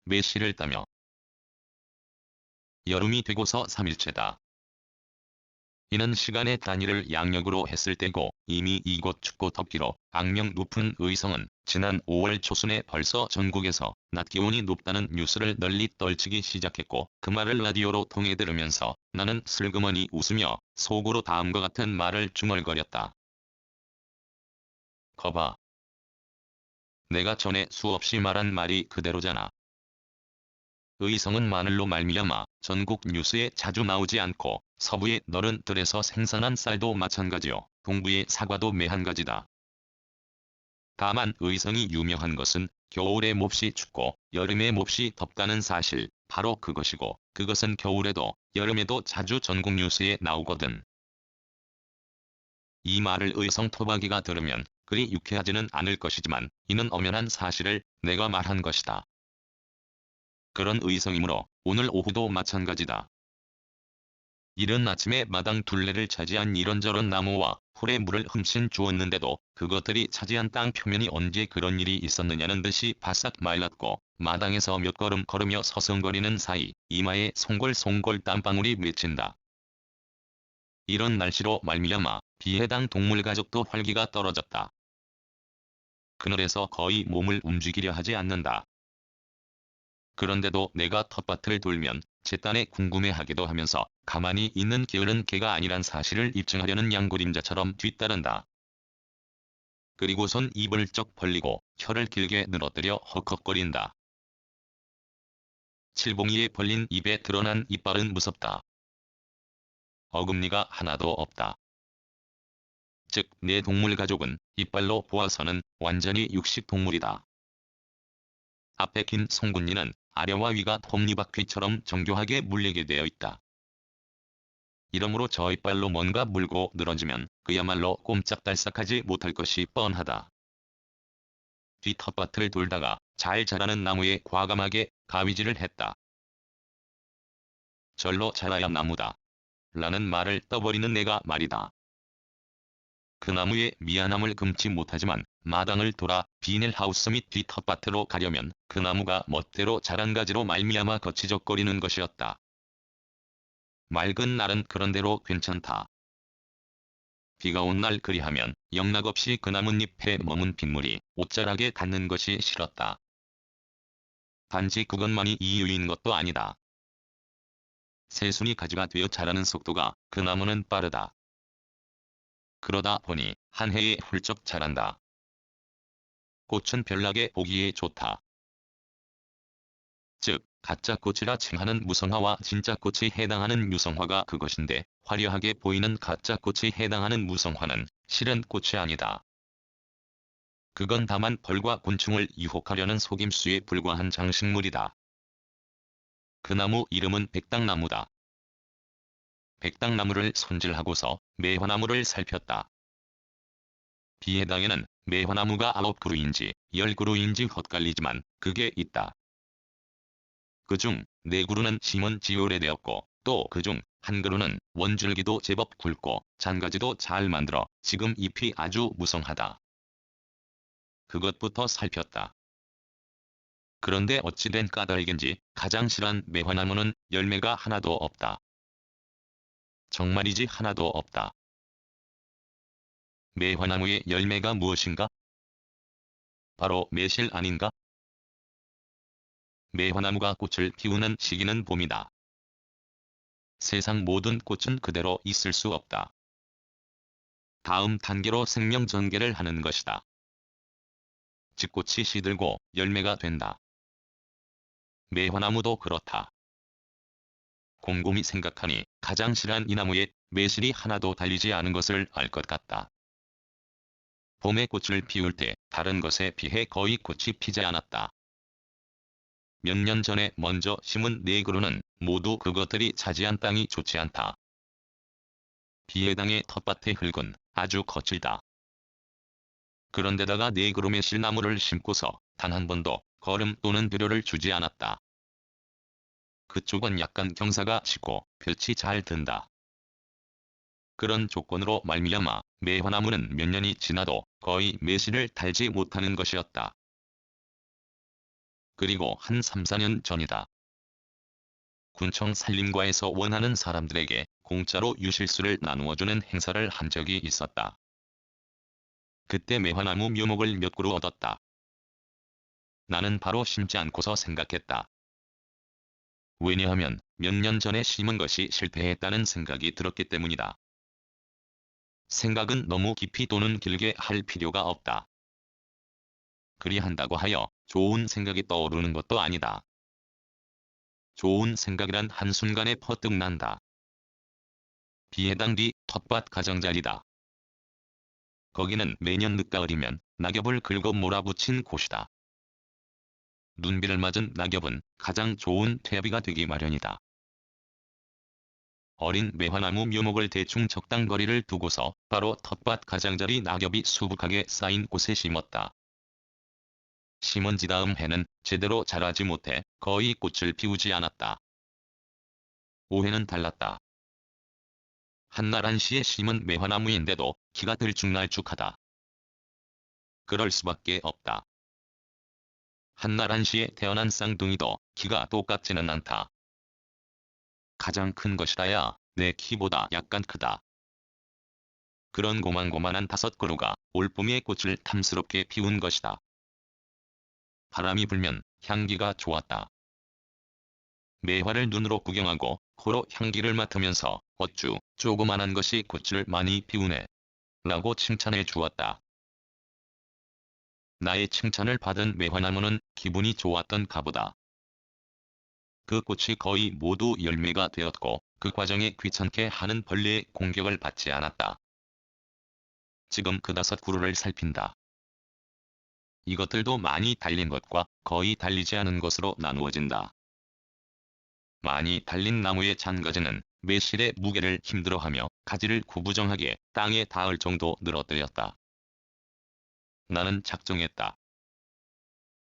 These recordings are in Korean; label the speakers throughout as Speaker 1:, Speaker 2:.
Speaker 1: 매실을 따며 여름이 되고서 3일째다. 이는 시간의 단위를 양력으로 했을 때고 이미 이곳 춥고 덥기로 악명 높은 의성은 지난 5월 초순에 벌써 전국에서 낮 기온이 높다는 뉴스를 널리 떨치기 시작했고 그 말을 라디오로 통해 들으면서 나는 슬그머니 웃으며 속으로 다음과 같은 말을 중얼거렸다. 거봐. 내가 전에 수없이 말한 말이 그대로잖아. 의성은 마늘로 말미암아 전국 뉴스에 자주 나오지 않고 서부의 너른 들에서 생산한 쌀도 마찬가지요. 동부의 사과도 매한가지다. 다만 의성이 유명한 것은 겨울에 몹시 춥고 여름에 몹시 덥다는 사실, 바로 그것이고 그것은 겨울에도 여름에도 자주 전국 뉴스에 나오거든. 이 말을 의성 토박이가 들으면 그리 유쾌하지는 않을 것이지만 이는 엄연한 사실을 내가 말한 것이다. 그런 의성이므로 오늘 오후도 마찬가지다. 이른 아침에 마당 둘레를 차지한 이런저런 나무와 풀에 물을 흠씬 주었는데도 그것들이 차지한 땅 표면이 언제 그런 일이 있었느냐는 듯이 바싹 말랐고 마당에서 몇 걸음 걸으며 서성거리는 사이 이마에 송골송골 땀방울이 맺힌다. 이런 날씨로 말미암아 비해당 동물 가족도 활기가 떨어졌다. 그늘에서 거의 몸을 움직이려 하지 않는다. 그런데도 내가 텃밭을 돌면 제딴에 궁금해하기도 하면서 가만히 있는 게으른 개가 아니란 사실을 입증하려는 양그림자처럼 뒤따른다. 그리고선 입을 쩍 벌리고 혀를 길게 늘어뜨려 헉헉거린다. 칠봉이에 벌린 입에 드러난 이빨은 무섭다. 어금니가 하나도 없다. 즉, 내 동물 가족은 이빨로 보아서는 완전히 육식동물이다. 앞에 긴 송곳니는 아래와 위가 톱니바퀴처럼 정교하게 물리게 되어 있다. 이러므로 저 이빨로 뭔가 물고 늘어지면 그야말로 꼼짝달싹하지 못할 것이 뻔하다. 뒤 텃밭을 돌다가 잘 자라는 나무에 과감하게 가위질을 했다. 절로 자라야 나무다. 라는 말을 떠버리는 내가 말이다. 그 나무에 미안함을 금치 못하지만 마당을 돌아 비닐하우스 및 뒤 텃밭으로 가려면 그 나무가 멋대로 자란 가지로 말미암아 거치적거리는 것이었다. 맑은 날은 그런대로 괜찮다. 비가 온 날 그리하면 영락없이 그 나뭇잎에 머문 빗물이 옷자락에 닿는 것이 싫었다. 단지 그것만이 이유인 것도 아니다. 새순이 가지가 되어 자라는 속도가 그 나무는 빠르다. 그러다 보니 한 해에 훌쩍 자란다. 꽃은 별나게 보기에 좋다. 즉, 가짜 꽃이라 칭하는 무성화와 진짜 꽃이 해당하는 유성화가 그것인데 화려하게 보이는 가짜 꽃이 해당하는 무성화는 실은 꽃이 아니다. 그건 다만 벌과 곤충을 유혹하려는 속임수에 불과한 장식물이다. 그 나무 이름은 백당나무다. 백당나무를 손질하고서 매화나무를 살폈다. 비해당에는 매화나무가 9그루인지 10그루인지 헛갈리지만 그게 있다. 그중 4그루는 심은 지 오래되었고 또 그중 1그루는 원줄기도 제법 굵고 잔가지도 잘 만들어 지금 잎이 아주 무성하다. 그것부터 살폈다. 그런데 어찌된 까닭인지 가장 실한 매화나무는 열매가 하나도 없다. 정말이지 하나도 없다. 매화나무의 열매가 무엇인가? 바로 매실 아닌가? 매화나무가 꽃을 피우는 시기는 봄이다. 세상 모든 꽃은 그대로 있을 수 없다. 다음 단계로 생명 전개를 하는 것이다. 즉 꽃이 시들고 열매가 된다. 매화나무도 그렇다. 곰곰이 생각하니 가장 실한 이 나무에 매실이 하나도 달리지 않은 것을 알 것 같다. 봄에 꽃을 피울 때 다른 것에 비해 거의 꽃이 피지 않았다. 몇 년 전에 먼저 심은 4그루는 모두 그것들이 차지한 땅이 좋지 않다. 비해당의 텃밭의 흙은 아주 거칠다. 그런데다가 4그루 매실나무를 심고서 단 한 번도 거름 또는 비료를 주지 않았다. 그쪽은 약간 경사가 치고 볕이 잘 든다. 그런 조건으로 말미암아 매화나무는 몇 년이 지나도 거의 매실을 달지 못하는 것이었다. 그리고 한 3, 4년 전이다. 군청 산림과에서 원하는 사람들에게 공짜로 유실수를 나누어주는 행사를 한 적이 있었다. 그때 매화나무 묘목을 몇 그루 얻었다. 나는 바로 심지 않고서 생각했다. 왜냐하면 몇 년 전에 심은 것이 실패했다는 생각이 들었기 때문이다. 생각은 너무 깊이 또는 길게 할 필요가 없다. 그리한다고 하여 좋은 생각이 떠오르는 것도 아니다. 좋은 생각이란 한순간에 퍼뜩 난다. 비해당 뒤 텃밭 가장자리다. 거기는 매년 늦가을이면 낙엽을 긁어 몰아붙인 곳이다. 눈비를 맞은 낙엽은 가장 좋은 퇴비가 되기 마련이다. 어린 매화나무 묘목을 대충 적당거리를 두고서 바로 텃밭 가장자리 낙엽이 수북하게 쌓인 곳에 심었다. 심은 지 다음 해는 제대로 자라지 못해 거의 꽃을 피우지 않았다. 올해는 달랐다. 한날 한시에 심은 매화나무인데도 키가 들쭉날쭉하다. 그럴 수밖에 없다. 한날 한시에 태어난 쌍둥이도 키가 똑같지는 않다. 가장 큰 것이라야 내 키보다 약간 크다. 그런 고만고만한 5그루가 올봄의 꽃을 탐스럽게 피운 것이다. 바람이 불면 향기가 좋았다. 매화를 눈으로 구경하고 코로 향기를 맡으면서 어쭈 조그만한 것이 꽃을 많이 피우네 라고 칭찬해 주었다. 나의 칭찬을 받은 매화나무는 기분이 좋았던가 보다. 그 꽃이 거의 모두 열매가 되었고 그 과정에 귀찮게 하는 벌레의 공격을 받지 않았다. 지금 그 5그루를 살핀다. 이것들도 많이 달린 것과 거의 달리지 않은 것으로 나누어진다. 많이 달린 나무의 잔가지는 매실의 무게를 힘들어하며 가지를 구부정하게 땅에 닿을 정도 늘어뜨렸다. 나는 작정했다.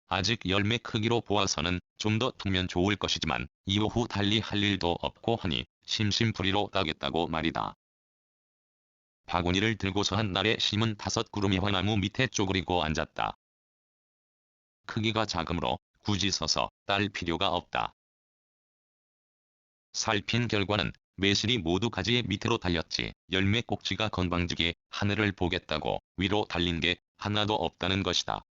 Speaker 1: 아직 열매 크기로 보아서는 좀 더 두면 좋을 것이지만 이후 달리 할 일도 없고 하니 심심풀이로 따겠다고 말이다. 바구니를 들고서 한 날에 심은 5그루 매화나무 밑에 쪼그리고 앉았다. 크기가 작으므로 굳이 서서 딸 필요가 없다. 살핀 결과는 매실이 모두 가지의 밑으로 달렸지 열매 꼭지가 건방지게 하늘을 보겠다고 위로 달린 게 하나도 없다는 것이다.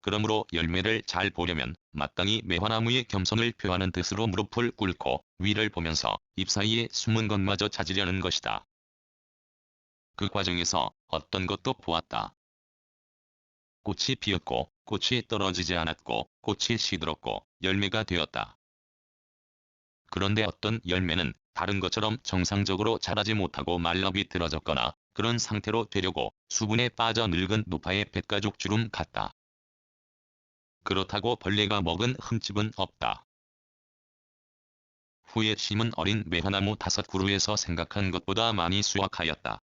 Speaker 1: 그러므로 열매를 잘 보려면 마땅히 매화나무의 겸손을 표하는 뜻으로 무릎을 꿇고 위를 보면서 잎 사이에 숨은 것마저 찾으려는 것이다. 그 과정에서 어떤 것도 보았다. 꽃이 피었고 꽃이 떨어지지 않았고 꽃이 시들었고 열매가 되었다. 그런데 어떤 열매는 다른 것처럼 정상적으로 자라지 못하고 말라 비틀어졌거나 그런 상태로 되려고 수분에 빠져 늙은 노파의 뱃가죽 주름 같다. 그렇다고 벌레가 먹은 흠집은 없다. 후에 심은 어린 매화나무 5그루에서 생각한 것보다 많이 수확하였다.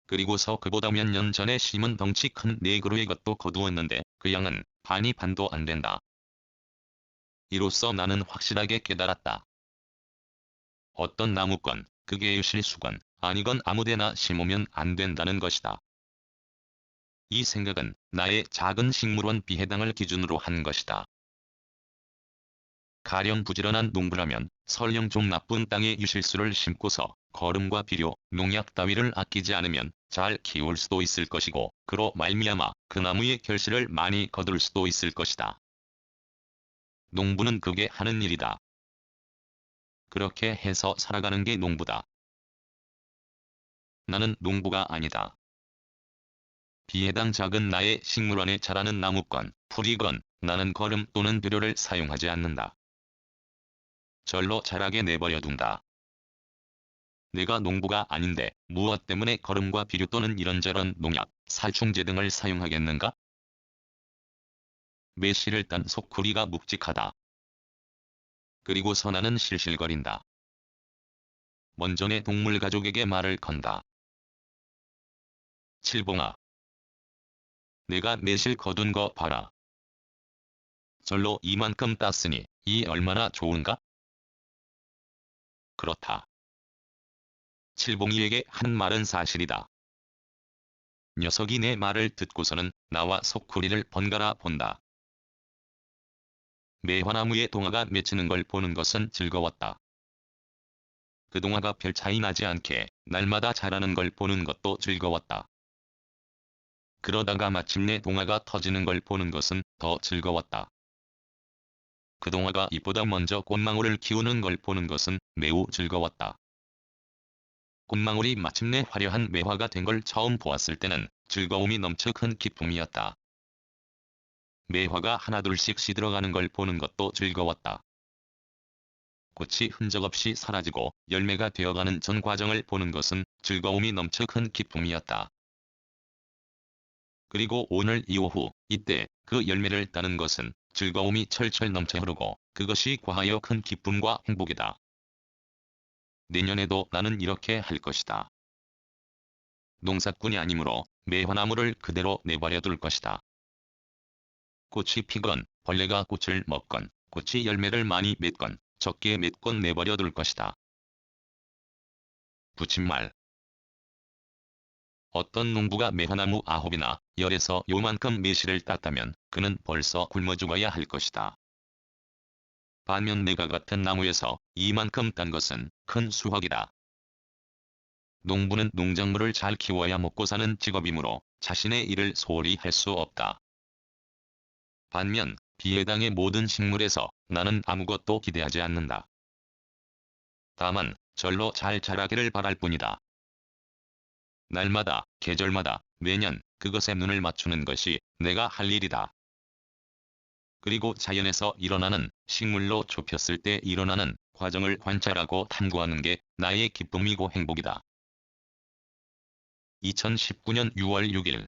Speaker 1: 그리고서 그보다 몇 년 전에 심은 덩치 큰 4그루의 것도 거두었는데 그 양은 반이 반도 안 된다. 이로써 나는 확실하게 깨달았다. 어떤 나무건, 그게 유실수건, 아니건 아무데나 심으면 안 된다는 것이다. 이 생각은 나의 작은 식물원 비해당을 기준으로 한 것이다. 가령 부지런한 농부라면 설령 좀 나쁜 땅에 유실수를 심고서 거름과 비료, 농약 따위를 아끼지 않으면 잘 키울 수도 있을 것이고 그로 말미암아 그 나무의 결실을 많이 거둘 수도 있을 것이다. 농부는 그게 하는 일이다. 그렇게 해서 살아가는 게 농부다. 나는 농부가 아니다. 비해당 작은 나의 식물원에 자라는 나무건, 풀이건 나는 거름 또는 비료를 사용하지 않는다. 절로 자라게 내버려둔다. 내가 농부가 아닌데 무엇 때문에 거름과 비료 또는 이런저런 농약, 살충제 등을 사용하겠는가? 매실을 딴 속구리가 묵직하다. 그리고서 나는 실실거린다. 먼저 내 동물 가족에게 말을 건다. 칠봉아. 내가 매실 거둔 거 봐라. 절로 이만큼 땄으니 이 얼마나 좋은가? 그렇다. 칠봉이에게 한 말은 사실이다. 녀석이 내 말을 듣고서는 나와 속풀이를 번갈아 본다. 매화나무에 동화가 맺히는 걸 보는 것은 즐거웠다. 그 동화가 별 차이 나지 않게 날마다 자라는 걸 보는 것도 즐거웠다. 그러다가 마침내 동화가 터지는 걸 보는 것은 더 즐거웠다. 그 동화가 잎보다 먼저 꽃망울을 키우는 걸 보는 것은 매우 즐거웠다. 꽃망울이 마침내 화려한 매화가 된 걸 처음 보았을 때는 즐거움이 넘쳐 큰 기쁨이었다. 매화가 하나둘씩 시들어가는 걸 보는 것도 즐거웠다. 꽃이 흔적없이 사라지고 열매가 되어가는 전 과정을 보는 것은 즐거움이 넘쳐 큰 기쁨이었다. 그리고 오늘 이 오후, 이때 그 열매를 따는 것은 즐거움이 철철 넘쳐 흐르고 그것이 과하여 큰 기쁨과 행복이다. 내년에도 나는 이렇게 할 것이다. 농사꾼이 아니므로 매화나무를 그대로 내버려 둘 것이다. 꽃이 피건, 벌레가 꽃을 먹건, 꽃이 열매를 많이 맺건, 적게 맺건 내버려 둘 것이다. 붙임말. 어떤 농부가 매화나무 9이나 10에서 요만큼 매실을 땄다면 그는 벌써 굶어 죽어야 할 것이다. 반면 내가 같은 나무에서 이만큼 딴 것은 큰 수확이다. 농부는 농작물을 잘 키워야 먹고 사는 직업이므로 자신의 일을 소홀히 할 수 없다. 반면 비해당의 모든 식물에서 나는 아무것도 기대하지 않는다. 다만 절로 잘 자라기를 바랄 뿐이다. 날마다, 계절마다, 매년 그것에 눈을 맞추는 것이 내가 할 일이다. 그리고 자연에서 일어나는, 식물로 좁혔을 때 일어나는 과정을 관찰하고 탐구하는 게 나의 기쁨이고 행복이다. 2019년 6월 6일